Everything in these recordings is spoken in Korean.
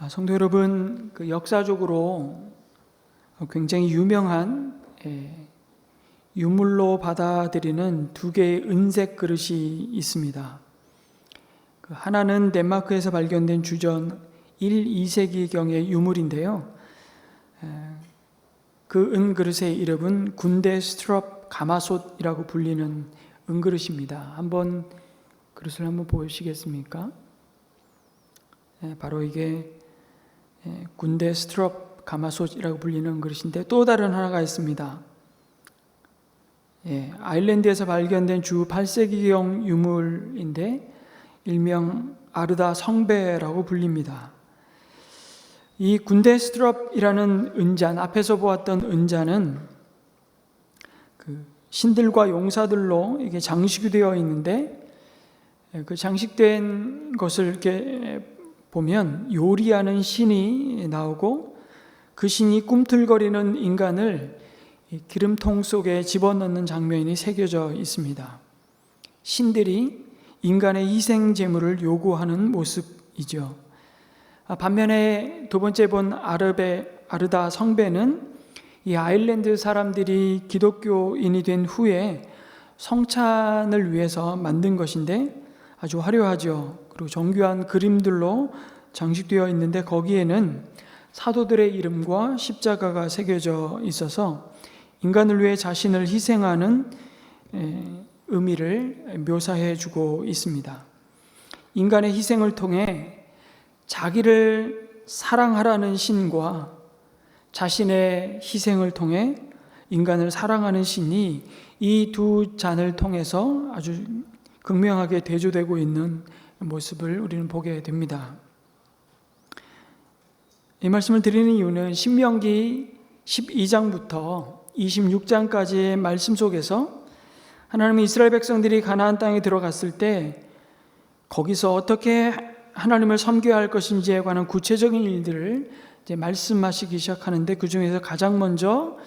성도 여러분, 역사적으로 굉장히 유명한 유물로 받아들이는 두 개의 은색 그릇이 있습니다. 하나는 덴마크에서 발견된 주전 1, 2세기경의 유물인데요. 그 은그릇의 이름은 군대 스트럽 가마솥이라고 불리는 은그릇입니다. 한번 그릇을 한번 보시겠습니까? 바로 이게 군대 스트럽 가마솥이라고 불리는 그릇인데, 또 다른 하나가 있습니다. 아일랜드에서 발견된 주 8세기경 유물인데 일명 아르다 성배라고 불립니다. 이 군대 스트럽이라는 은잔, 앞에서 보았던 은잔은 신들과 용사들로 이게 장식이 되어 있는데, 그 장식된 것을 이렇게 보면 요리하는 신이 나오고, 그 신이 꿈틀거리는 인간을 기름통 속에 집어넣는 장면이 새겨져 있습니다. 신들이 인간의 희생 제물을 요구하는 모습이죠. 반면에 두 번째 본 아르다 성배는 이 아일랜드 사람들이 기독교인이 된 후에 성찬을 위해서 만든 것인데 아주 화려하죠. 그리고 정교한 그림들로 장식되어 있는데, 거기에는 사도들의 이름과 십자가가 새겨져 있어서 인간을 위해 자신을 희생하는 의미를 묘사해 주고 있습니다. 인간의 희생을 통해 자기를 사랑하라는 신과 자신의 희생을 통해 인간을 사랑하는 신이 이 두 잔을 통해서 아주 극명하게 대조되고 있는 모습을 우리는 보게 됩니다. 이 말씀을 드리는 이유는 신명기 12장부터 26장까지의 말씀 속에서 하나님은 이스라엘 백성들이 가나안 땅에 들어갔을 때 거기서 어떻게 하나님을 섬겨야 할 것인지에 관한 구체적인 일들을 이제 말씀하시기 시작하는데, 그 중에서 가장 먼저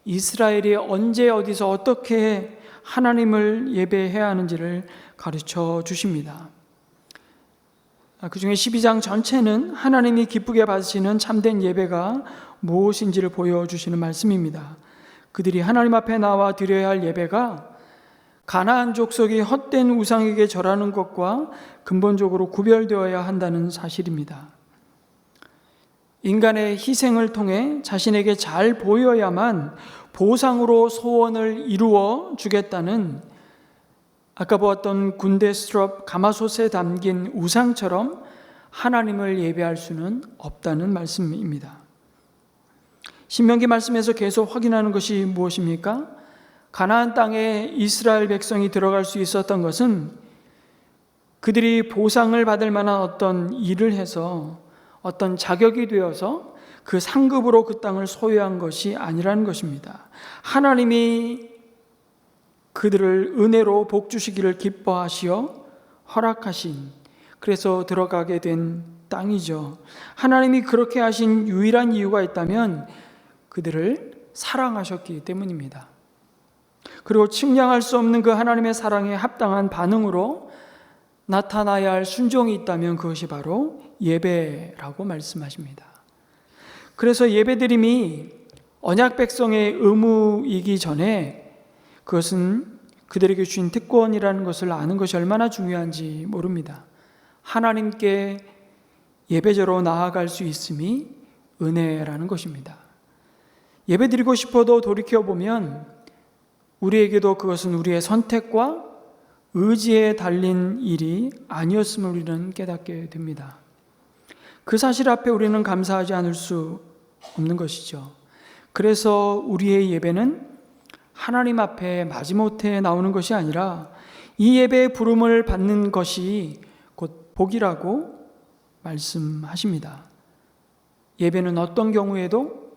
이스라엘이 언제 어디서 어떻게 하나님을 예배해야 하는지를 가르쳐 주십니다. 그 중에 12장 전체는 하나님이 기쁘게 받으시는 참된 예배가 무엇인지를 보여주시는 말씀입니다. 그들이 하나님 앞에 나와 드려야 할 예배가 가나안 족속이 헛된 우상에게 절하는 것과 근본적으로 구별되어야 한다는 사실입니다. 인간의 희생을 통해 자신에게 잘 보여야만 보상으로 소원을 이루어 주겠다는, 아까 보았던 군대 스트럽 가마솥에 담긴 우상처럼 하나님을 예배할 수는 없다는 말씀입니다. 신명기 말씀에서 계속 확인하는 것이 무엇입니까? 가나안 땅에 이스라엘 백성이 들어갈 수 있었던 것은 그들이 보상을 받을 만한 어떤 일을 해서 어떤 자격이 되어서 그 상급으로 그 땅을 소유한 것이 아니라는 것입니다. 하나님이 그들을 은혜로 복 주시기를 기뻐하시어 허락하신, 그래서 들어가게 된 땅이죠. 하나님이 그렇게 하신 유일한 이유가 있다면 그들을 사랑하셨기 때문입니다. 그리고 측량할 수 없는 그 하나님의 사랑에 합당한 반응으로 나타나야 할 순종이 있다면 그것이 바로 예배라고 말씀하십니다. 그래서 예배드림이 언약 백성의 의무이기 전에 그것은 그들에게 주신 특권이라는 것을 아는 것이 얼마나 중요한지 모릅니다. 하나님께 예배자로 나아갈 수 있음이 은혜라는 것입니다. 예배드리고 싶어도 돌이켜보면 우리에게도 그것은 우리의 선택과 의지에 달린 일이 아니었음을 우리는 깨닫게 됩니다. 그 사실 앞에 우리는 감사하지 않을 수 없는 것이죠. 그래서 우리의 예배는 하나님 앞에 마지못해 나오는 것이 아니라 이 예배의 부름을 받는 것이 곧 복이라고 말씀하십니다. 예배는 어떤 경우에도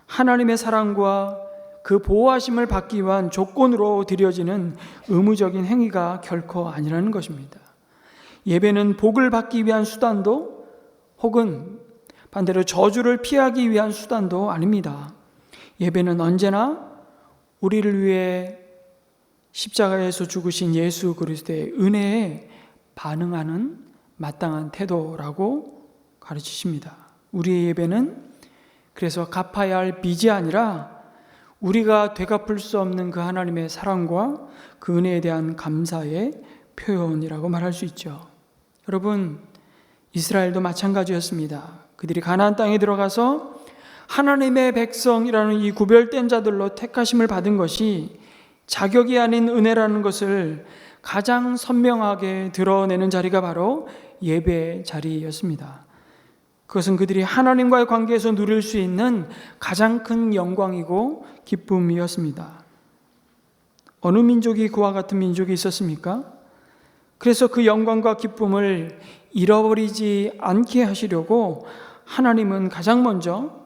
하나님의 사랑과 그 보호하심을 받기 위한 조건으로 드려지는 의무적인 행위가 결코 아니라는 것입니다. 예배는 복을 받기 위한 수단도 혹은 반대로 저주를 피하기 위한 수단도 아닙니다. 예배는 언제나 우리를 위해 십자가에서 죽으신 예수 그리스도의 은혜에 반응하는 마땅한 태도라고 가르치십니다. 우리의 예배는 그래서 갚아야 할 빚이 아니라 우리가 되갚을 수 없는 그 하나님의 사랑과 그 은혜에 대한 감사의 표현이라고 말할 수 있죠. 여러분, 이스라엘도 마찬가지였습니다. 그들이 가나안 땅에 들어가서 하나님의 백성이라는 이 구별된 자들로 택하심을 받은 것이 자격이 아닌 은혜라는 것을 가장 선명하게 드러내는 자리가 바로 예배 자리였습니다. 그것은 그들이 하나님과의 관계에서 누릴 수 있는 가장 큰 영광이고 기쁨이었습니다. 어느 민족이 그와 같은 민족이 있었습니까? 그래서 그 영광과 기쁨을 잃어버리지 않게 하시려고 하나님은 가장 먼저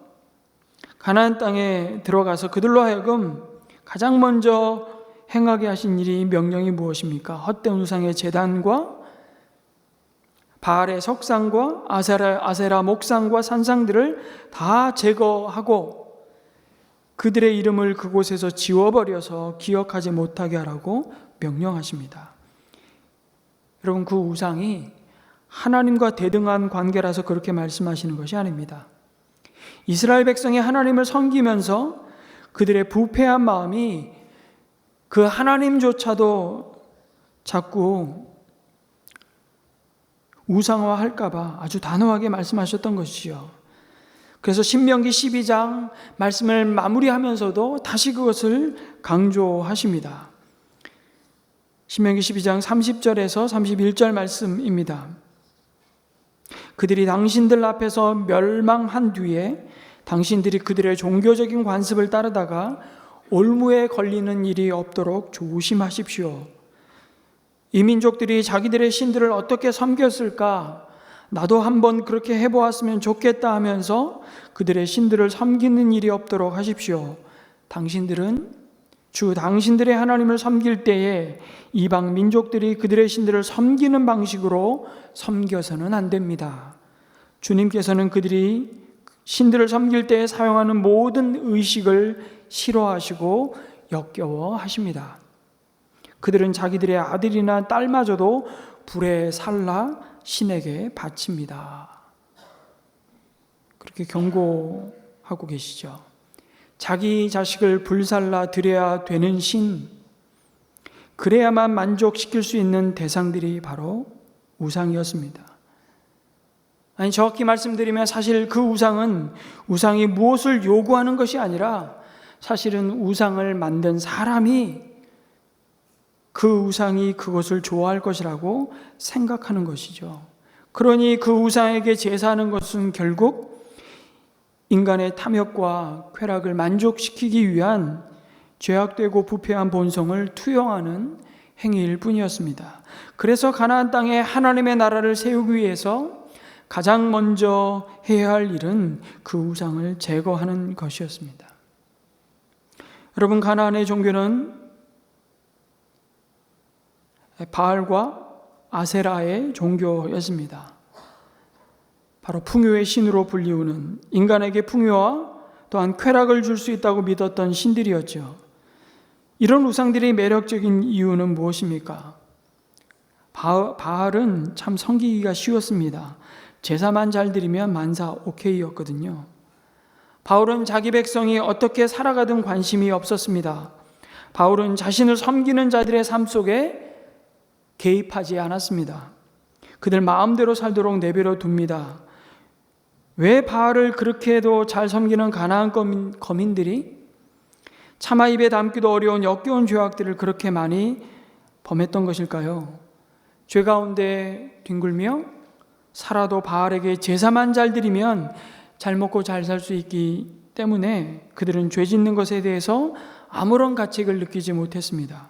가나안 땅에 들어가서 그들로 하여금 가장 먼저 행하게 하신 일이 명령이 무엇입니까? 헛된 우상의 제단과 바알의 석상과 아세라 목상과 산상들을 다 제거하고 그들의 이름을 그곳에서 지워버려서 기억하지 못하게 하라고 명령하십니다. 여러분, 그 우상이 하나님과 대등한 관계라서 그렇게 말씀하시는 것이 아닙니다. 이스라엘 백성이 하나님을 섬기면서 그들의 부패한 마음이 그 하나님조차도 자꾸 우상화할까봐 아주 단호하게 말씀하셨던 것이요. 그래서 신명기 12장 말씀을 마무리하면서도 다시 그것을 강조하십니다. 신명기 12장 30절에서 31절 말씀입니다. 그들이 당신들 앞에서 멸망한 뒤에 당신들이 그들의 종교적인 관습을 따르다가 올무에 걸리는 일이 없도록 조심하십시오. 이 민족들이 자기들의 신들을 어떻게 섬겼을까? 나도 한번 그렇게 해보았으면 좋겠다 하면서 그들의 신들을 섬기는 일이 없도록 하십시오. 당신들은 주 당신들의 하나님을 섬길 때에 이방 민족들이 그들의 신들을 섬기는 방식으로 섬겨서는 안 됩니다. 주님께서는 그들이 신들을 섬길 때에 사용하는 모든 의식을 싫어하시고 역겨워 하십니다. 그들은 자기들의 아들이나 딸마저도 불에 살라 신에게 바칩니다. 그렇게 경고하고 계시죠. 자기 자식을 불살라 드려야 되는 신, 그래야만 만족시킬 수 있는 대상들이 바로 우상이었습니다. 아니, 정확히 말씀드리면 사실 그 우상이 무엇을 요구하는 것이 아니라 사실은 우상을 만든 사람이 그 우상이 그것을 좋아할 것이라고 생각하는 것이죠. 그러니 그 우상에게 제사하는 것은 결국 인간의 탐욕과 쾌락을 만족시키기 위한 죄악되고 부패한 본성을 투영하는 행위일 뿐이었습니다. 그래서 가나안 땅에 하나님의 나라를 세우기 위해서 가장 먼저 해야 할 일은 그 우상을 제거하는 것이었습니다. 여러분, 가나안의 종교는 바알과 아세라의 종교였습니다. 바로 풍요의 신으로 불리우는, 인간에게 풍요와 또한 쾌락을 줄 수 있다고 믿었던 신들이었죠. 이런 우상들이 매력적인 이유는 무엇입니까? 바알은 참 섬기기가 쉬웠습니다. 제사만 잘 드리면 만사 오케이였거든요. 바울은 자기 백성이 어떻게 살아가든 관심이 없었습니다. 바울은 자신을 섬기는 자들의 삶 속에 개입하지 않았습니다. 그들 마음대로 살도록 내버려 둡니다. 왜 바알을 그렇게도 잘 섬기는 가나안 거민들이 차마 입에 담기도 어려운 역겨운 죄악들을 그렇게 많이 범했던 것일까요? 죄 가운데 뒹굴며 살아도 바알에게 제사만 잘 드리면 잘 먹고 잘 살 수 있기 때문에 그들은 죄 짓는 것에 대해서 아무런 가책을 느끼지 못했습니다.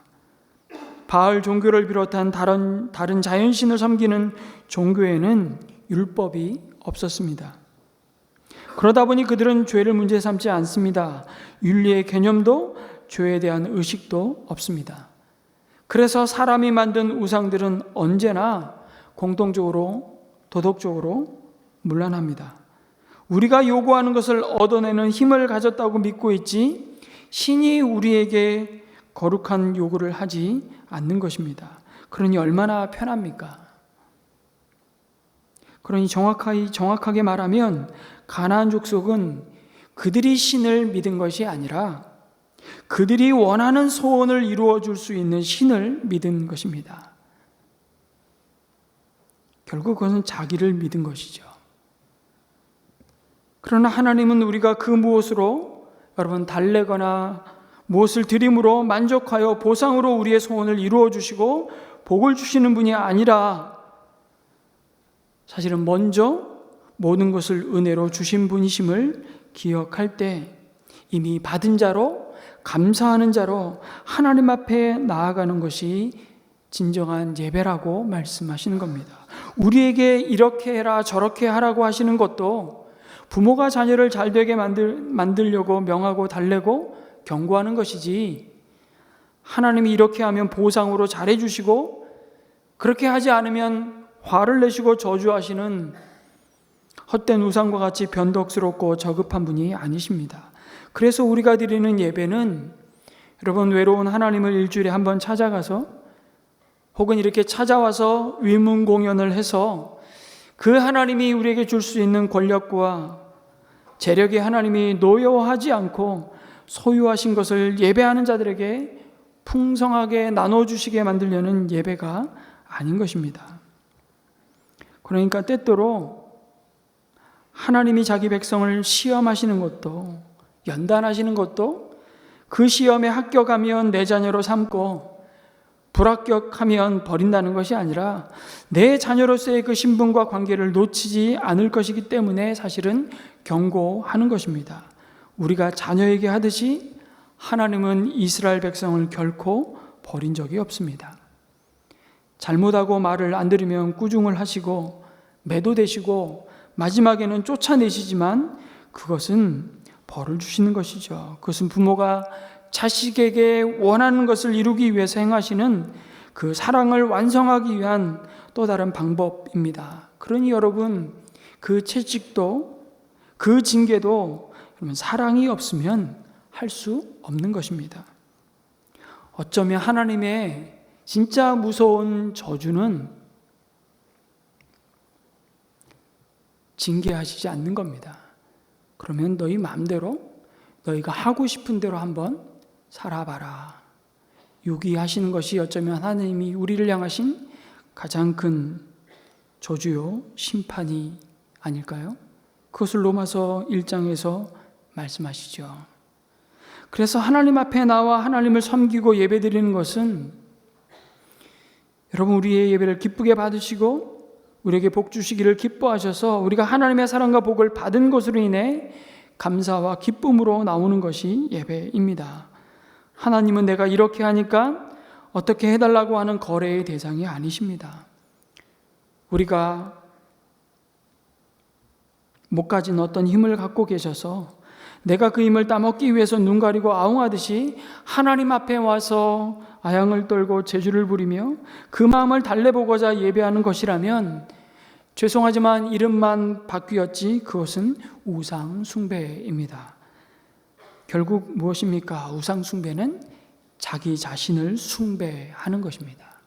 바알 종교를 비롯한 다른 자연신을 섬기는 종교에는 율법이 없었습니다. 그러다 보니 그들은 죄를 문제 삼지 않습니다. 윤리의 개념도 죄에 대한 의식도 없습니다. 그래서 사람이 만든 우상들은 언제나 공동적으로 도덕적으로 문란합니다. 우리가 요구하는 것을 얻어내는 힘을 가졌다고 믿고 있지 신이 우리에게 거룩한 요구를 하지 않는 것입니다. 그러니 얼마나 편합니까? 그러니 정확하게 말하면 가나안 족속은 그들이 신을 믿은 것이 아니라 그들이 원하는 소원을 이루어 줄 수 있는 신을 믿은 것입니다. 결국 그것은 자기를 믿은 것이죠. 그러나 하나님은 우리가 그 무엇으로 여러분 달래거나 무엇을 드림으로 만족하여 보상으로 우리의 소원을 이루어 주시고 복을 주시는 분이 아니라 사실은 먼저 모든 것을 은혜로 주신 분이심을 기억할 때 이미 받은 자로 감사하는 자로 하나님 앞에 나아가는 것이 진정한 예배라고 말씀하시는 겁니다. 우리에게 이렇게 해라 저렇게 하라고 하시는 것도 부모가 자녀를 잘 되게 만들려고 명하고 달래고 경고하는 것이지, 하나님이 이렇게 하면 보상으로 잘해 주시고 그렇게 하지 않으면 화를 내시고 저주하시는 헛된 우상과 같이 변덕스럽고 저급한 분이 아니십니다. 그래서 우리가 드리는 예배는 여러분 외로운 하나님을 일주일에 한 번 찾아가서 혹은 이렇게 찾아와서 위문 공연을 해서 그 하나님이 우리에게 줄 수 있는 권력과 재력이 하나님이 노여워하지 않고 소유하신 것을 예배하는 자들에게 풍성하게 나눠주시게 만들려는 예배가 아닌 것입니다. 그러니까 때때로 하나님이 자기 백성을 시험하시는 것도, 연단하시는 것도 그 시험에 합격하면 내 자녀로 삼고 불합격하면 버린다는 것이 아니라 내 자녀로서의 그 신분과 관계를 놓치지 않을 것이기 때문에 사실은 경고하는 것입니다. 우리가 자녀에게 하듯이 하나님은 이스라엘 백성을 결코 버린 적이 없습니다. 잘못하고 말을 안 들으면 꾸중을 하시고 매도되시고 마지막에는 쫓아내시지만 그것은 벌을 주시는 것이죠. 그것은 부모가 자식에게 원하는 것을 이루기 위해서 행하시는 그 사랑을 완성하기 위한 또 다른 방법입니다. 그러니 여러분, 그 채찍도 그 징계도 사랑이 없으면 할 수 없는 것입니다. 어쩌면 하나님의 진짜 무서운 저주는 징계하시지 않는 겁니다. 그러면 너희 마음대로 너희가 하고 싶은 대로 한번 살아봐라. 유기하시는 것이 어쩌면 하나님이 우리를 향하신 가장 큰 저주요 심판이 아닐까요? 그것을 로마서 1장에서 말씀하시죠. 그래서 하나님 앞에 나와 하나님을 섬기고 예배드리는 것은 여러분 우리의 예배를 기쁘게 받으시고 우리에게 복 주시기를 기뻐하셔서 우리가 하나님의 사랑과 복을 받은 것으로 인해 감사와 기쁨으로 나오는 것이 예배입니다. 하나님은 내가 이렇게 하니까 어떻게 해달라고 하는 거래의 대상이 아니십니다. 우리가 못 가진 어떤 힘을 갖고 계셔서 내가 그 힘을 따먹기 위해서 눈 가리고 아웅하듯이 하나님 앞에 와서 아양을 떨고 제주를 부리며 그 마음을 달래보고자 예배하는 것이라면 죄송하지만 이름만 바뀌었지 그것은 우상 숭배입니다. 결국 무엇입니까? 우상 숭배는 자기 자신을 숭배하는 것입니다.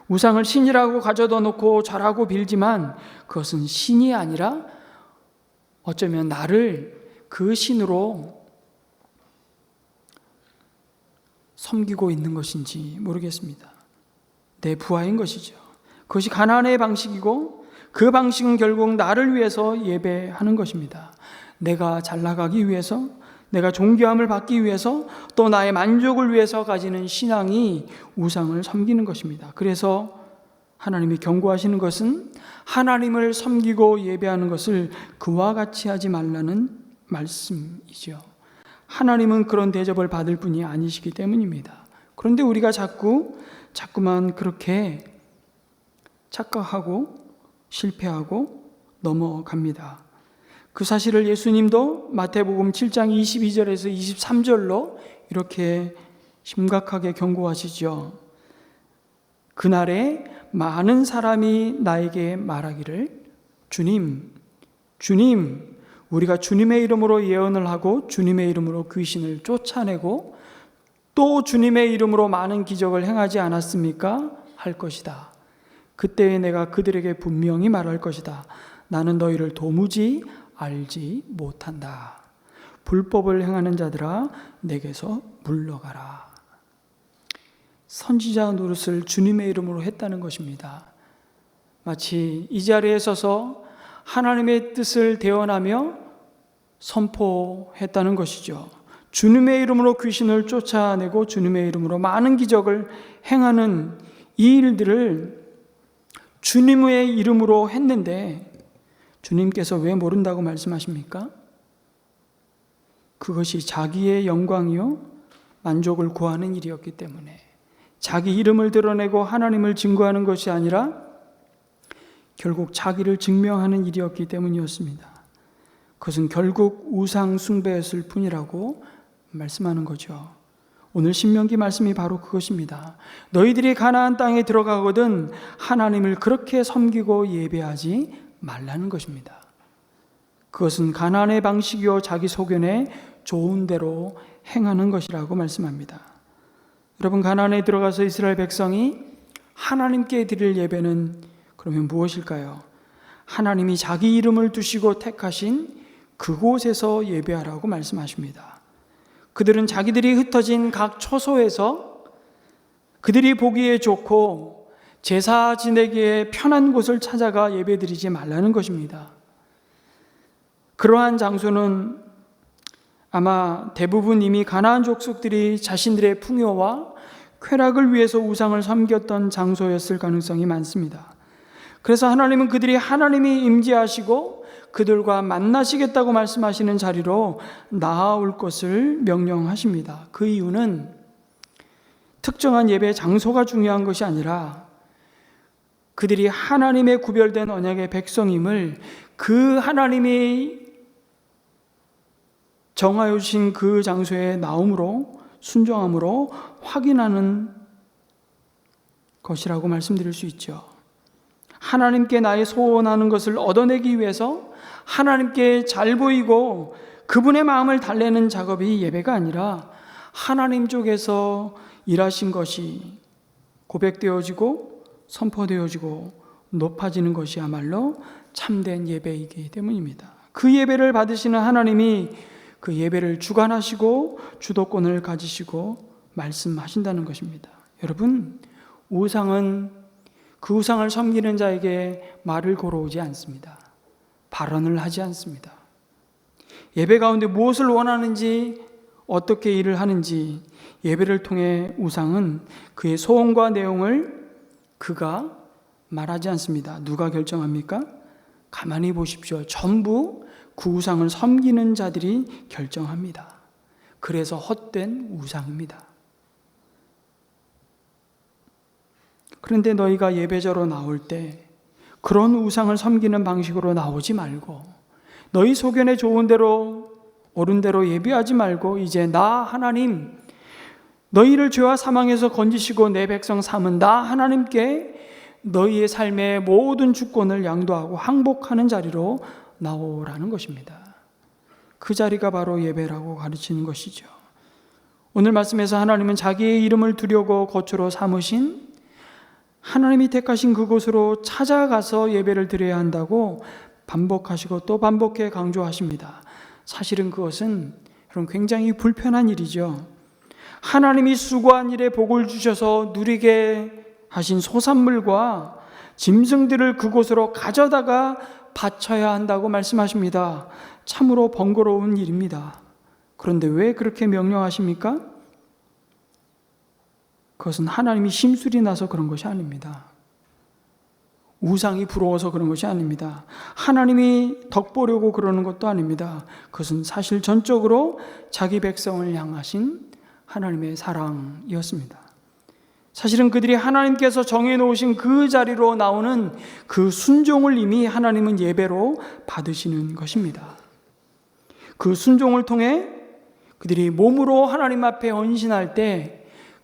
우상을 신이라고 가져다 놓고 절하고 빌지만 그것은 신이 아니라 어쩌면 나를 그 신으로 섬기고 있는 것인지 모르겠습니다. 내 부하인 것이죠. 그것이 가나안의 방식이고 그 방식은 결국 나를 위해서 예배하는 것입니다. 내가 잘 나가기 위해서, 내가 존귀함을 받기 위해서, 또 나의 만족을 위해서 가지는 신앙이 우상을 섬기는 것입니다. 그래서 하나님이 경고하시는 것은 하나님을 섬기고 예배하는 것을 그와 같이 하지 말라는 말씀이죠. 하나님은 그런 대접을 받을 분이 아니시기 때문입니다. 그런데 우리가 자꾸만 그렇게 착각하고 실패하고 넘어갑니다. 그 사실을 예수님도 마태복음 7장 22절에서 23절로 이렇게 심각하게 경고하시죠. 그날에 많은 사람이 나에게 말하기를 주님, 주님, 우리가 주님의 이름으로 예언을 하고 주님의 이름으로 귀신을 쫓아내고 또 주님의 이름으로 많은 기적을 행하지 않았습니까? 할 것이다. 그때에 내가 그들에게 분명히 말할 것이다. 나는 너희를 도무지 알지 못한다. 불법을 행하는 자들아 내게서 물러가라. 선지자 노릇을 주님의 이름으로 했다는 것입니다. 마치 이 자리에 서서 하나님의 뜻을 대언하며 선포했다는 것이죠. 주님의 이름으로 귀신을 쫓아내고 주님의 이름으로 많은 기적을 행하는 이 일들을 주님의 이름으로 했는데 주님께서 왜 모른다고 말씀하십니까? 그것이 자기의 영광이요 만족을 구하는 일이었기 때문에, 자기 이름을 드러내고 하나님을 증거하는 것이 아니라 결국 자기를 증명하는 일이었기 때문이었습니다. 그것은 결국 우상 숭배였을 뿐이라고 말씀하는 거죠. 오늘 신명기 말씀이 바로 그것입니다. 너희들이 가나안 땅에 들어가거든 하나님을 그렇게 섬기고 예배하지 말라는 것입니다. 그것은 가나안의 방식이요 자기 소견에 좋은 대로 행하는 것이라고 말씀합니다. 여러분, 가나안에 들어가서 이스라엘 백성이 하나님께 드릴 예배는 그러면 무엇일까요? 하나님이 자기 이름을 두시고 택하신 그곳에서 예배하라고 말씀하십니다. 그들은 자기들이 흩어진 각 초소에서 그들이 보기에 좋고 제사 지내기에 편한 곳을 찾아가 예배드리지 말라는 것입니다. 그러한 장소는 아마 대부분 이미 가나안 족속들이 자신들의 풍요와 쾌락을 위해서 우상을 섬겼던 장소였을 가능성이 많습니다. 그래서 하나님은 그들이 하나님이 임재하시고 그들과 만나시겠다고 말씀하시는 자리로 나아올 것을 명령하십니다. 그 이유는 특정한 예배 장소가 중요한 것이 아니라 그들이 하나님의 구별된 언약의 백성임을 그 하나님이 정하여 주신 그 장소에 나옴으로, 순종함으로 확인하는 것이라고 말씀드릴 수 있죠. 하나님께 나의 소원하는 것을 얻어내기 위해서 하나님께 잘 보이고 그분의 마음을 달래는 작업이 예배가 아니라 하나님 쪽에서 일하신 것이 고백되어지고 선포되어지고 높아지는 것이야말로 참된 예배이기 때문입니다. 그 예배를 받으시는 하나님이 그 예배를 주관하시고 주도권을 가지시고 말씀하신다는 것입니다. 여러분, 우상은 그 우상을 섬기는 자에게 말을 걸어오지 않습니다. 발언을 하지 않습니다. 예배 가운데 무엇을 원하는지, 어떻게 일을 하는지 예배를 통해 우상은 그의 소원과 내용을 그가 말하지 않습니다. 누가 결정합니까? 가만히 보십시오. 전부 그 우상을 섬기는 자들이 결정합니다. 그래서 헛된 우상입니다. 그런데 너희가 예배자로 나올 때 그런 우상을 섬기는 방식으로 나오지 말고 너희 소견에 좋은 대로 옳은 대로 예배하지 말고 이제 나 하나님, 너희를 죄와 사망에서 건지시고 내 백성 삼은 나 하나님께 너희의 삶의 모든 주권을 양도하고 항복하는 자리로 나오라는 것입니다. 그 자리가 바로 예배라고 가르치는 것이죠. 오늘 말씀에서 하나님은 자기의 이름을 두려고 거처로 삼으신 하나님이 택하신 그곳으로 찾아가서 예배를 드려야 한다고 반복하시고 또 반복해 강조하십니다. 사실은 그것은 굉장히 불편한 일이죠. 하나님이 수고한 일에 복을 주셔서 누리게 하신 소산물과 짐승들을 그곳으로 가져다가 바쳐야 한다고 말씀하십니다. 참으로 번거로운 일입니다. 그런데 왜 그렇게 명령하십니까? 그것은 하나님이 심술이 나서 그런 것이 아닙니다. 우상이 부러워서 그런 것이 아닙니다. 하나님이 덕보려고 그러는 것도 아닙니다. 그것은 사실 전적으로 자기 백성을 향하신 하나님의 사랑이었습니다. 사실은 그들이 하나님께서 정해놓으신 그 자리로 나오는 그 순종을 이미 하나님은 예배로 받으시는 것입니다. 그 순종을 통해 그들이 몸으로 하나님 앞에 헌신할 때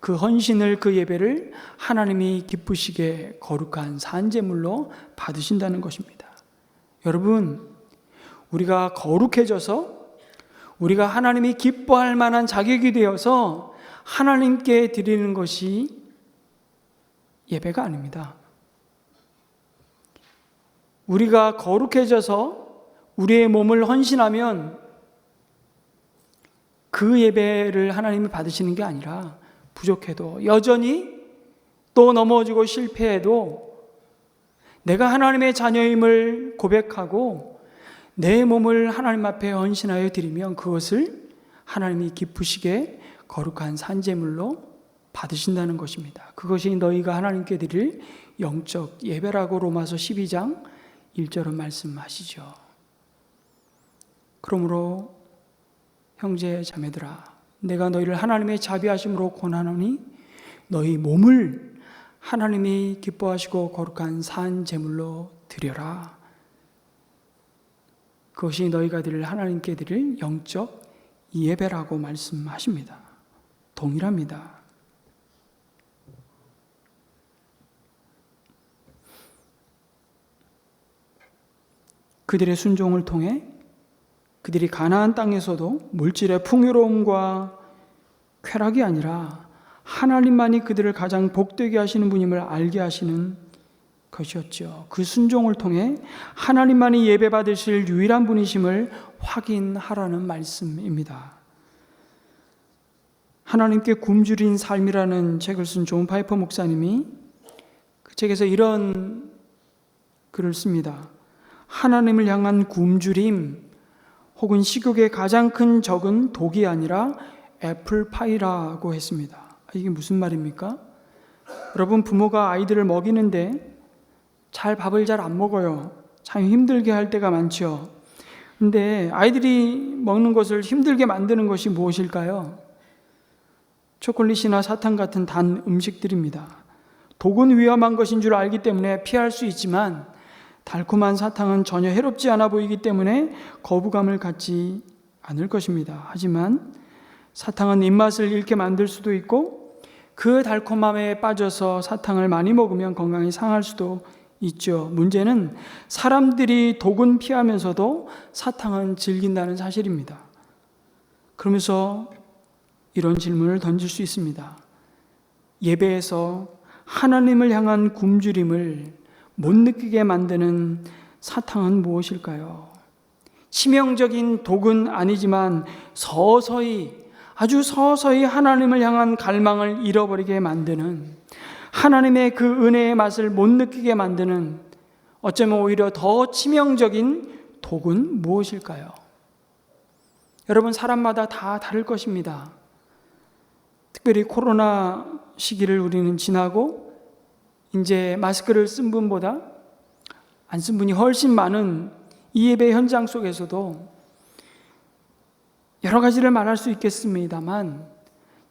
그 헌신을, 그 예배를 하나님이 기쁘시게 거룩한 산제물로 받으신다는 것입니다. 여러분, 우리가 거룩해져서 우리가 하나님이 기뻐할 만한 자격이 되어서 하나님께 드리는 것이 예배가 아닙니다. 우리가 거룩해져서 우리의 몸을 헌신하면 그 예배를 하나님이 받으시는 게 아니라 부족해도 여전히 또 넘어지고 실패해도 내가 하나님의 자녀임을 고백하고 내 몸을 하나님 앞에 헌신하여 드리면 그것을 하나님이 기쁘시게 거룩한 산제물로 받으신다는 것입니다. 그것이 너희가 하나님께 드릴 영적 예배라고 로마서 12장 1절은 말씀하시죠. 그러므로 형제 자매들아, 내가 너희를 하나님의 자비하심으로 권하노니 너희 몸을 하나님이 기뻐하시고 거룩한 산 제물로 드려라. 그것이 너희가 드릴 하나님께 드릴 영적 예배라고 말씀하십니다. 동일합니다. 그들의 순종을 통해 그들이 가나안 땅에서도 물질의 풍요로움과 쾌락이 아니라 하나님만이 그들을 가장 복되게 하시는 분임을 알게 하시는 것이었죠. 그 순종을 통해 하나님만이 예배받으실 유일한 분이심을 확인하라는 말씀입니다. 하나님께 굶주린 삶이라는 책을 쓴 존 파이퍼 목사님이 그 책에서 이런 글을 씁니다. 하나님을 향한 굶주림 혹은 식욕의 가장 큰 적은 독이 아니라 애플파이라고 했습니다. 이게 무슨 말입니까? 여러분, 부모가 아이들을 먹이는데 밥을 잘 안 먹어요. 참 힘들게 할 때가 많죠. 근데 아이들이 먹는 것을 힘들게 만드는 것이 무엇일까요? 초콜릿이나 사탕 같은 단 음식들입니다. 독은 위험한 것인 줄 알기 때문에 피할 수 있지만 달콤한 사탕은 전혀 해롭지 않아 보이기 때문에 거부감을 갖지 않을 것입니다. 하지만 사탕은 입맛을 잃게 만들 수도 있고 그 달콤함에 빠져서 사탕을 많이 먹으면 건강이 상할 수도 있죠. 문제는 사람들이 독은 피하면서도 사탕은 즐긴다는 사실입니다. 그러면서 이런 질문을 던질 수 있습니다. 예배에서 하나님을 향한 굶주림을 못 느끼게 만드는 사탕은 무엇일까요? 치명적인 독은 아니지만 아주 서서히 하나님을 향한 갈망을 잃어버리게 만드는, 하나님의 그 은혜의 맛을 못 느끼게 만드는, 어쩌면 오히려 더 치명적인 독은 무엇일까요? 여러분, 사람마다 다 다를 것입니다. 특별히 코로나 시기를 우리는 지나고 이제 마스크를 쓴 분보다 안 쓴 분이 훨씬 많은 이 예배 현장 속에서도 여러 가지를 말할 수 있겠습니다만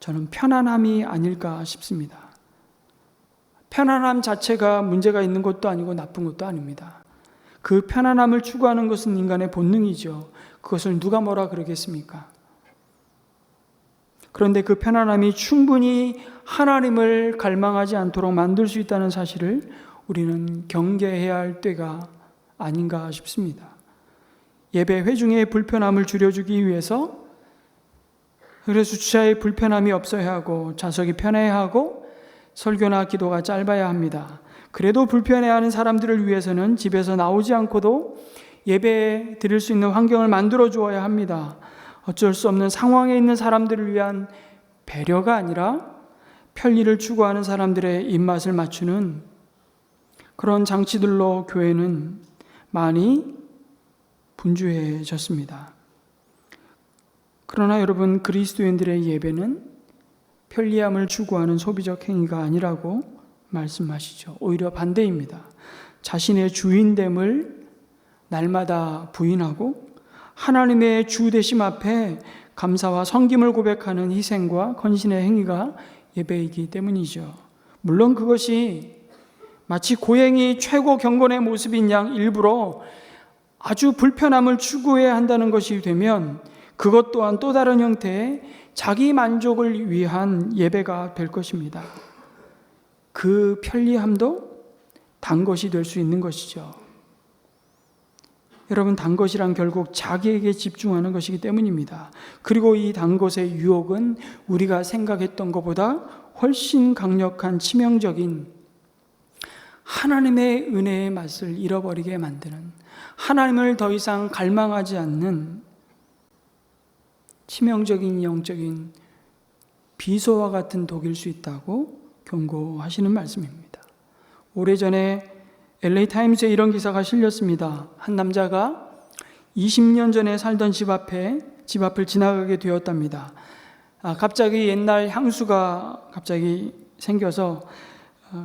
저는 편안함이 아닐까 싶습니다. 편안함 자체가 문제가 있는 것도 아니고 나쁜 것도 아닙니다. 그 편안함을 추구하는 것은 인간의 본능이죠. 그것을 누가 뭐라 그러겠습니까? 그런데 그 편안함이 충분히 하나님을 갈망하지 않도록 만들 수 있다는 사실을 우리는 경계해야 할 때가 아닌가 싶습니다. 예배 회중의 불편함을 줄여주기 위해서 그래서 주차에 불편함이 없어야 하고 좌석이 편해야 하고 설교나 기도가 짧아야 합니다. 그래도 불편해하는 사람들을 위해서는 집에서 나오지 않고도 예배 드릴 수 있는 환경을 만들어 주어야 합니다. 어쩔 수 없는 상황에 있는 사람들을 위한 배려가 아니라 편리를 추구하는 사람들의 입맛을 맞추는 그런 장치들로 교회는 많이 분주해졌습니다. 그러나 여러분, 그리스도인들의 예배는 편리함을 추구하는 소비적 행위가 아니라고 말씀하시죠. 오히려 반대입니다. 자신의 주인됨을 날마다 부인하고 하나님의 주 되심 앞에 감사와 섬김을 고백하는 희생과 헌신의 행위가 예배이기 때문이죠. 물론 그것이 마치 고행이 최고 경건의 모습인 양 일부러 아주 불편함을 추구해야 한다는 것이 되면 그것 또한 또 다른 형태의 자기 만족을 위한 예배가 될 것입니다. 그 편리함도 단 것이 될 수 있는 것이죠. 여러분, 단 것이란 결국 자기에게 집중하는 것이기 때문입니다. 그리고 이 단 것의 유혹은 우리가 생각했던 것보다 훨씬 강력한 치명적인 하나님의 은혜의 맛을 잃어버리게 만드는, 하나님을 더 이상 갈망하지 않는 치명적인 영적인 비소와 같은 독일 수 있다고 경고하시는 말씀입니다. 오래전에 LA 타임스에 이런 기사가 실렸습니다. 한 남자가 20년 전에 살던 집 앞을 지나가게 되었답니다. 갑자기 옛날 향수가 갑자기 생겨서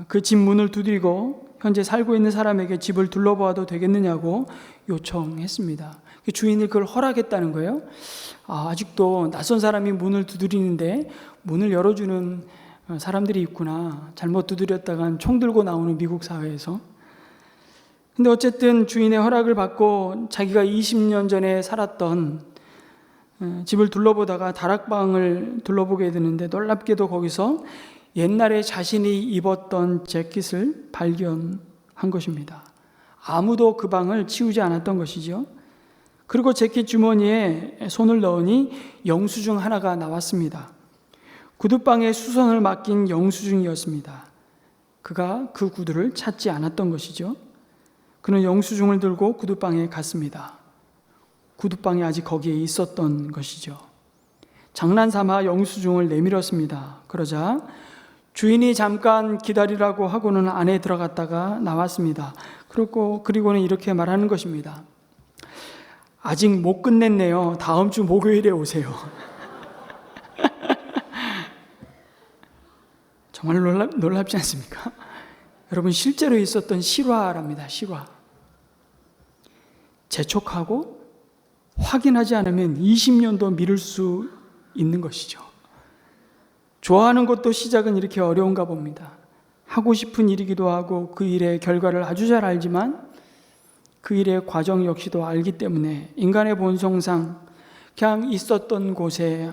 그 집 문을 두드리고 현재 살고 있는 사람에게 집을 둘러보아도 되겠느냐고 요청했습니다. 주인이 그걸 허락했다는 거예요. 아직도 낯선 사람이 문을 두드리는데 문을 열어주는 사람들이 있구나. 잘못 두드렸다간 총 들고 나오는 미국 사회에서. 근데 어쨌든 주인의 허락을 받고 자기가 20년 전에 살았던 집을 둘러보다가 다락방을 둘러보게 되는데 놀랍게도 거기서 옛날에 자신이 입었던 재킷을 발견한 것입니다. 아무도 그 방을 치우지 않았던 것이죠. 그리고 재킷 주머니에 손을 넣으니 영수증 하나가 나왔습니다. 구두방에 수선을 맡긴 영수증이었습니다. 그가 그 구두를 찾지 않았던 것이죠. 그는 영수증을 들고 구두방에 갔습니다. 구두방이 아직 거기에 있었던 것이죠. 장난삼아 영수증을 내밀었습니다. 그러자 주인이 잠깐 기다리라고 하고는 안에 들어갔다가 나왔습니다. 그리고는 이렇게 말하는 것입니다. 아직 못 끝냈네요. 다음 주 목요일에 오세요. 정말 놀랍지 않습니까? 여러분, 실제로 있었던 실화랍니다. 실화. 재촉하고 확인하지 않으면 20년도 미룰 수 있는 것이죠. 좋아하는 것도 시작은 이렇게 어려운가 봅니다. 하고 싶은 일이기도 하고 그 일의 결과를 아주 잘 알지만 그 일의 과정 역시도 알기 때문에 인간의 본성상 그냥 있었던 곳에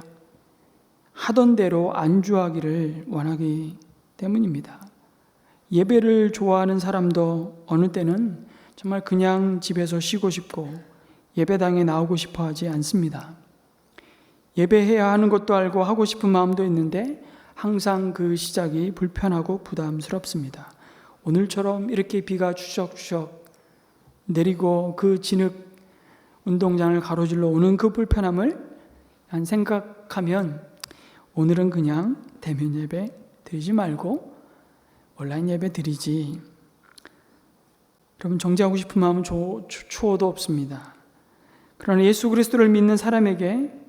하던 대로 안주하기를 원하기 때문입니다. 예배를 좋아하는 사람도 어느 때는 정말 그냥 집에서 쉬고 싶고 예배당에 나오고 싶어 하지 않습니다. 예배해야 하는 것도 알고 하고 싶은 마음도 있는데 항상 그 시작이 불편하고 부담스럽습니다. 오늘처럼 이렇게 비가 추적추적 내리고 그 진흙 운동장을 가로질러 오는 그 불편함을 생각하면 오늘은 그냥 대면 예배 드리지 말고 온라인 예배 드리지. 여러분, 정죄하고 싶은 마음은 추호도 없습니다. 그러나 예수 그리스도를 믿는 사람에게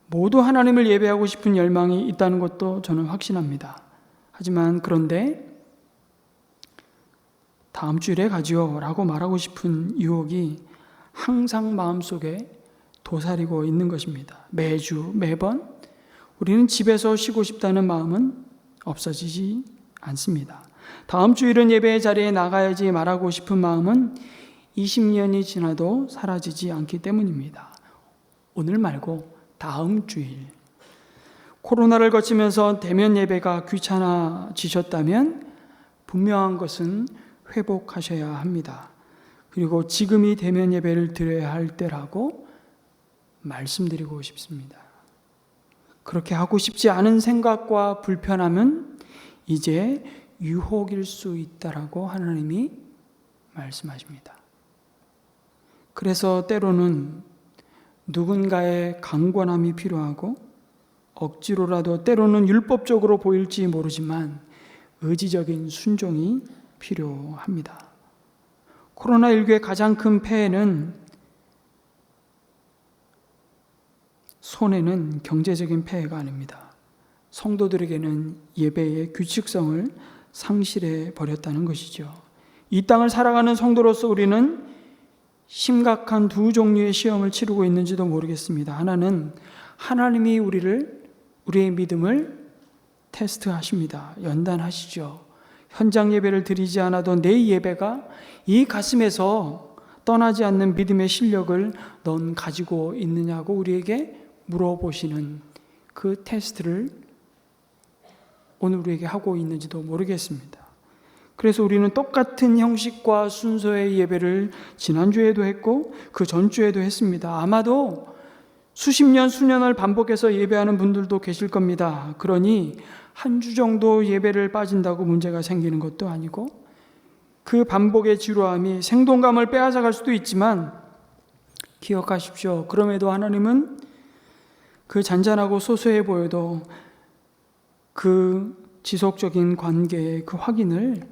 모두 하나님을 예배하고 싶은 열망이 있다는 것도 저는 확신합니다. 하지만 그런데 다음 주일에 가지요 라고 말하고 싶은 유혹이 항상 마음속에 도사리고 있는 것입니다. 매번 우리는 집에서 쉬고 싶다는 마음은 없어지지 않습니다. 다음 주일은 예배의 자리에 나가야지 말하고 싶은 마음은 20년이 지나도 사라지지 않기 때문입니다. 오늘 말고 다음 주일. 코로나를 거치면서 대면 예배가 귀찮아지셨다면 분명한 것은 회복하셔야 합니다. 그리고 지금이 대면 예배를 드려야 할 때라고 말씀드리고 싶습니다. 그렇게 하고 싶지 않은 생각과 불편함은 이제 유혹일 수 있다라고 하나님이 말씀하십니다. 그래서 때로는 누군가의 강권함이 필요하고 억지로라도 때로는 율법적으로 보일지 모르지만 의지적인 순종이 필요합니다. 코로나19의 가장 큰 손해는 경제적인 폐해가 아닙니다. 성도들에게는 예배의 규칙성을 상실해 버렸다는 것이죠. 이 땅을 살아가는 성도로서 우리는 심각한 두 종류의 시험을 치르고 있는지도 모르겠습니다. 하나는 하나님이 우리의 믿음을 테스트하십니다. 연단하시죠. 현장 예배를 드리지 않아도 내 예배가 이 가슴에서 떠나지 않는 믿음의 실력을 넌 가지고 있느냐고 우리에게 물어보시는 그 테스트를 오늘 우리에게 하고 있는지도 모르겠습니다. 그래서 우리는 똑같은 형식과 순서의 예배를 지난주에도 했고 그 전주에도 했습니다. 아마도 수십 년, 수년을 반복해서 예배하는 분들도 계실 겁니다. 그러니 한 주 정도 예배를 빠진다고 문제가 생기는 것도 아니고 그 반복의 지루함이 생동감을 빼앗아갈 수도 있지만 기억하십시오. 그럼에도 하나님은 그 잔잔하고 소소해 보여도 그 지속적인 관계의 그 확인을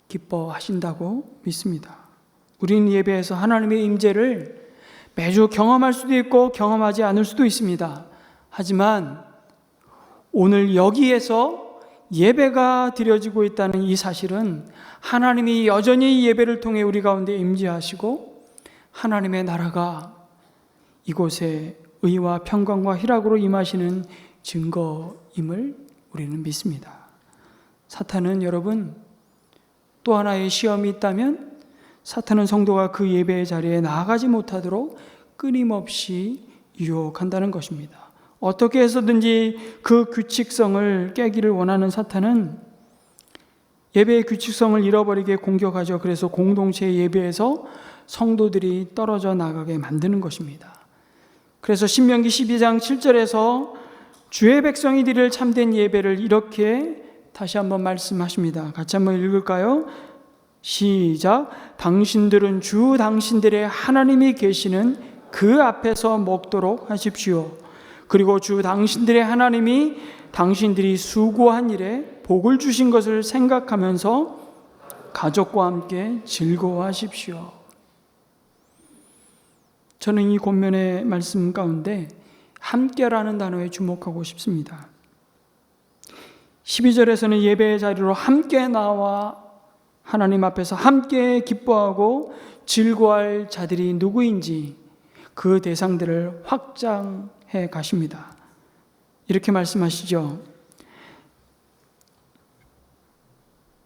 기뻐하신다고 믿습니다. 우리는 예배에서 하나님의 임재를 매주 경험할 수도 있고 경험하지 않을 수도 있습니다. 하지만 오늘 여기에서 예배가 드려지고 있다는 이 사실은 하나님이 여전히 예배를 통해 우리 가운데 임재하시고 하나님의 나라가 이곳에 의와 평강과 희락으로 임하시는 증거임을 우리는 믿습니다. 사탄은 여러분 또 하나의 시험이 있다면 사탄은 성도가 그 예배의 자리에 나아가지 못하도록 끊임없이 유혹한다는 것입니다. 어떻게 해서든지 그 규칙성을 깨기를 원하는 사탄은 예배의 규칙성을 잃어버리게 공격하죠. 그래서 공동체 예배에서 성도들이 떨어져 나가게 만드는 것입니다. 그래서 신명기 12장 7절에서 주의 백성이 드릴 참된 예배를 이렇게 다시 한번 말씀하십니다. 같이 한번 읽을까요? 시작. 당신들은 주 당신들의 하나님이 계시는 그 앞에서 먹도록 하십시오. 그리고 주 당신들의 하나님이 당신들이 수고한 일에 복을 주신 것을 생각하면서 가족과 함께 즐거워하십시오. 저는 이 권면의 말씀 가운데 함께라는 단어에 주목하고 싶습니다. 12절에서는 예배의 자리로 함께 나와 하나님 앞에서 함께 기뻐하고 즐거워할 자들이 누구인지 그 대상들을 확장해 가십니다. 이렇게 말씀하시죠.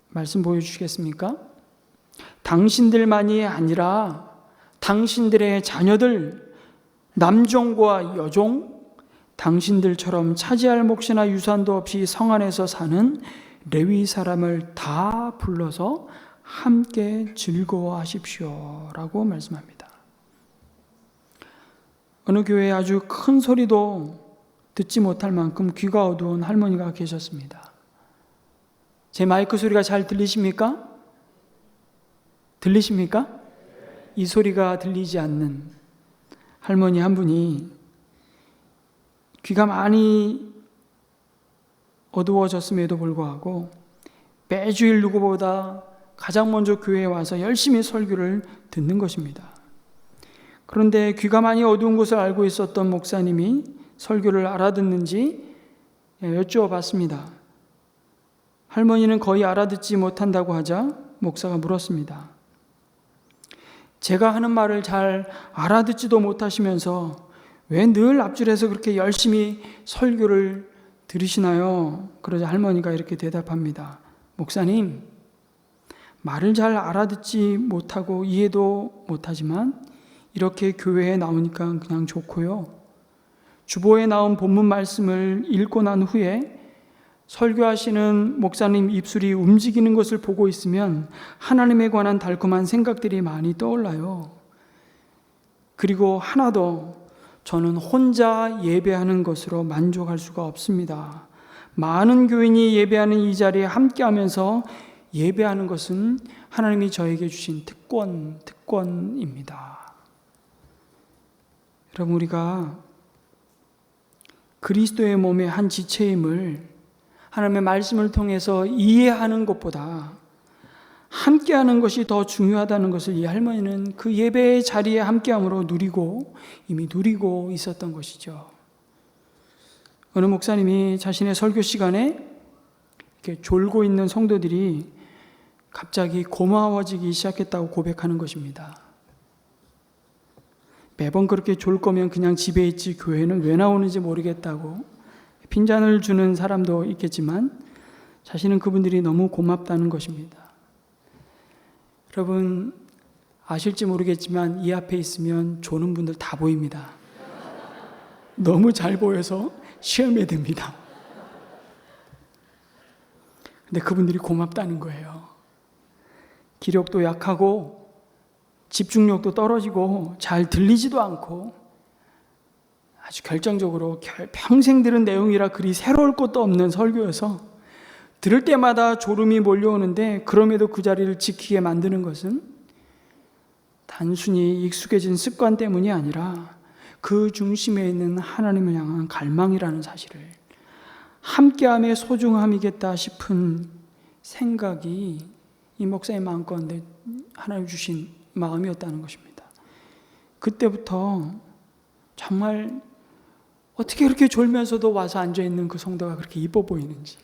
말씀 보여주시겠습니까? 당신들만이 아니라 당신들의 자녀들, 남종과 여종, 당신들처럼 차지할 몫이나 유산도 없이 성 안에서 사는 레위 사람을 다 불러서 함께 즐거워하십시오 라고 말씀합니다. 어느 교회에 아주 큰 소리도 듣지 못할 만큼 귀가 어두운 할머니가 계셨습니다. 제 마이크 소리가 잘 들리십니까? 들리십니까? 이 소리가 들리지 않는 할머니 한 분이 귀가 많이 어두워졌음에도 불구하고 매주일 누구보다 가장 먼저 교회에 와서 열심히 설교를 듣는 것입니다. 그런데 귀가 많이 어두운 것을 알고 있었던 목사님이 설교를 알아듣는지 여쭈어봤습니다. 할머니는 거의 알아듣지 못한다고 하자 목사가 물었습니다. 제가 하는 말을 잘 알아듣지도 못하시면서 왜 늘 앞줄에서 그렇게 열심히 설교를 들으시나요? 그러자 할머니가 이렇게 대답합니다. 목사님, 말을 잘 알아듣지 못하고 이해도 못하지만 이렇게 교회에 나오니까 그냥 좋고요. 주보에 나온 본문 말씀을 읽고 난 후에 설교하시는 목사님 입술이 움직이는 것을 보고 있으면 하나님에 관한 달콤한 생각들이 많이 떠올라요. 그리고 하나 더, 저는 혼자 예배하는 것으로 만족할 수가 없습니다. 많은 교인이 예배하는 이 자리에 함께하면서 예배하는 것은 하나님이 저에게 주신 특권입니다. 여러분, 우리가 그리스도의 몸의 한 지체임을 하나님의 말씀을 통해서 이해하는 것보다 함께하는 것이 더 중요하다는 것을 이 할머니는 그 예배의 자리에 함께함으로 이미 누리고 있었던 것이죠. 어느 목사님이 자신의 설교 시간에 이렇게 졸고 있는 성도들이 갑자기 고마워지기 시작했다고 고백하는 것입니다. 매번 그렇게 졸 거면 그냥 집에 있지 교회는 왜 나오는지 모르겠다고 핀잔을 주는 사람도 있겠지만 자신은 그분들이 너무 고맙다는 것입니다. 여러분 아실지 모르겠지만 이 앞에 있으면 조는 분들 다 보입니다. 너무 잘 보여서 시험에 듭니다. 근데 그분들이 고맙다는 거예요. 기력도 약하고 집중력도 떨어지고 잘 들리지도 않고 아주 결정적으로 평생 들은 내용이라 그리 새로울 것도 없는 설교여서 들을 때마다 졸음이 몰려오는데 그럼에도 그 자리를 지키게 만드는 것은 단순히 익숙해진 습관 때문이 아니라 그 중심에 있는 하나님을 향한 갈망이라는 사실을, 함께함의 소중함이겠다 싶은 생각이 이 목사의 마음 가운데 하나님 주신 마음이었다는 것입니다. 그때부터 정말 어떻게 그렇게 졸면서도 와서 앉아있는 그 성도가 그렇게 이뻐 보이는지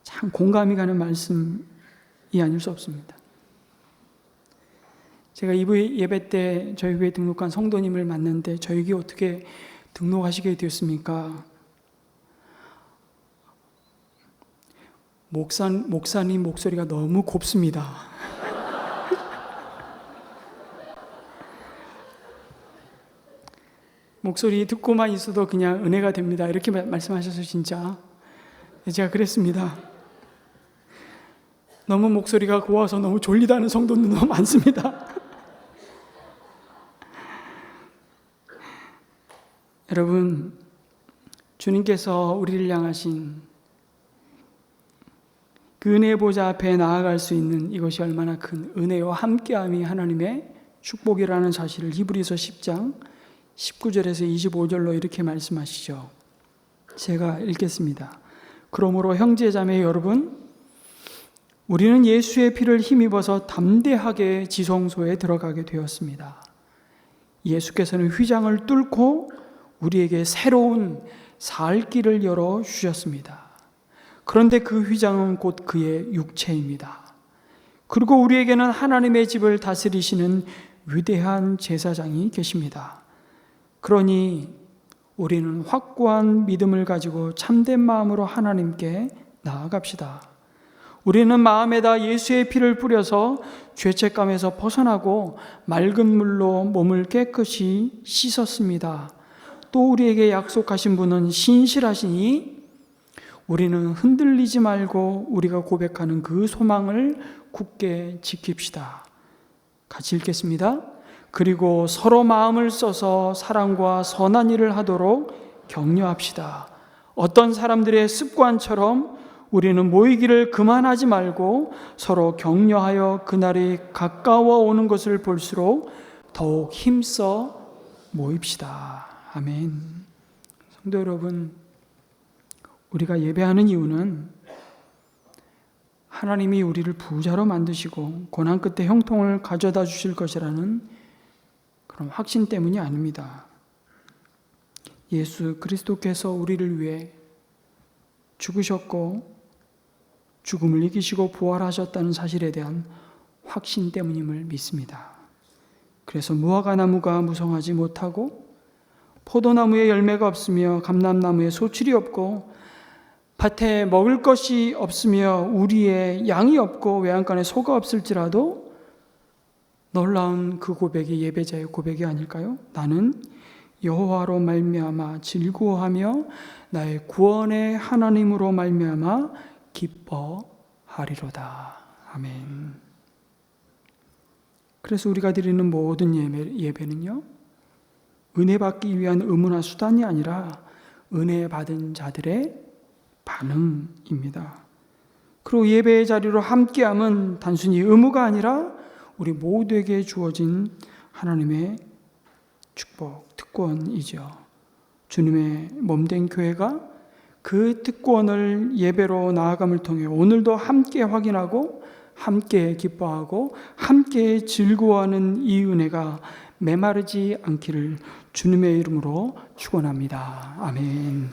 참 공감이 가는 말씀이 아닐 수 없습니다. 제가 이브 예배 때 저희 교회에 등록한 성도님을 만났는데 저에게 어떻게 등록하시게 되었습니까? 목사님 목소리가 너무 곱습니다. 목소리 듣고만 있어도 그냥 은혜가 됩니다. 이렇게 말씀하셔서 진짜 제가 그랬습니다. 너무 목소리가 고와서 너무 졸리다는 성도는 너무 많습니다. 여러분, 주님께서 우리를 향하신 그 은혜의 보좌 앞에 나아갈 수 있는 이것이 얼마나 큰 은혜와 함께함이 하나님의 축복이라는 사실을 히브리서 10장 19절에서 25절로 이렇게 말씀하시죠. 제가 읽겠습니다. 그러므로 형제자매 여러분, 우리는 예수의 피를 힘입어서 담대하게 지성소에 들어가게 되었습니다. 예수께서는 휘장을 뚫고 우리에게 새로운 살 길을 열어 주셨습니다. 그런데 그 휘장은 곧 그의 육체입니다. 그리고 우리에게는 하나님의 집을 다스리시는 위대한 제사장이 계십니다. 그러니 우리는 확고한 믿음을 가지고 참된 마음으로 하나님께 나아갑시다. 우리는 마음에다 예수의 피를 뿌려서 죄책감에서 벗어나고 맑은 물로 몸을 깨끗이 씻었습니다. 또 우리에게 약속하신 분은 신실하시니 우리는 흔들리지 말고 우리가 고백하는 그 소망을 굳게 지킵시다. 같이 읽겠습니다. 그리고 서로 마음을 써서 사랑과 선한 일을 하도록 격려합시다. 어떤 사람들의 습관처럼 우리는 모이기를 그만하지 말고 서로 격려하여 그날이 가까워 오는 것을 볼수록 더욱 힘써 모입시다. 아멘. 성도 여러분, 우리가 예배하는 이유는 하나님이 우리를 부자로 만드시고 고난 끝에 형통을 가져다 주실 것이라는 그런 확신 때문이 아닙니다. 예수 그리스도께서 우리를 위해 죽으셨고 죽음을 이기시고 부활하셨다는 사실에 대한 확신 때문임을 믿습니다. 그래서 무화과 나무가 무성하지 못하고 포도나무에 열매가 없으며 감람나무에 소출이 없고 밭에 먹을 것이 없으며 우리의 양이 없고 외양간에 소가 없을지라도 놀라운 그 고백이 예배자의 고백이 아닐까요? 나는 여호와로 말미암아 즐거워하며 나의 구원의 하나님으로 말미암아 기뻐하리로다. 아멘. 그래서 우리가 드리는 모든 예배는요, 은혜 받기 위한 의무나 수단이 아니라 은혜 받은 자들의 반응입니다. 그리고 예배의 자리로 함께함은 단순히 의무가 아니라 우리 모두에게 주어진 하나님의 축복, 특권이죠. 주님의 몸된 교회가 그 특권을 예배로 나아감을 통해 오늘도 함께 확인하고 함께 기뻐하고 함께 즐거워하는 이 은혜가 메마르지 않기를 주님의 이름으로 축원합니다. 아멘.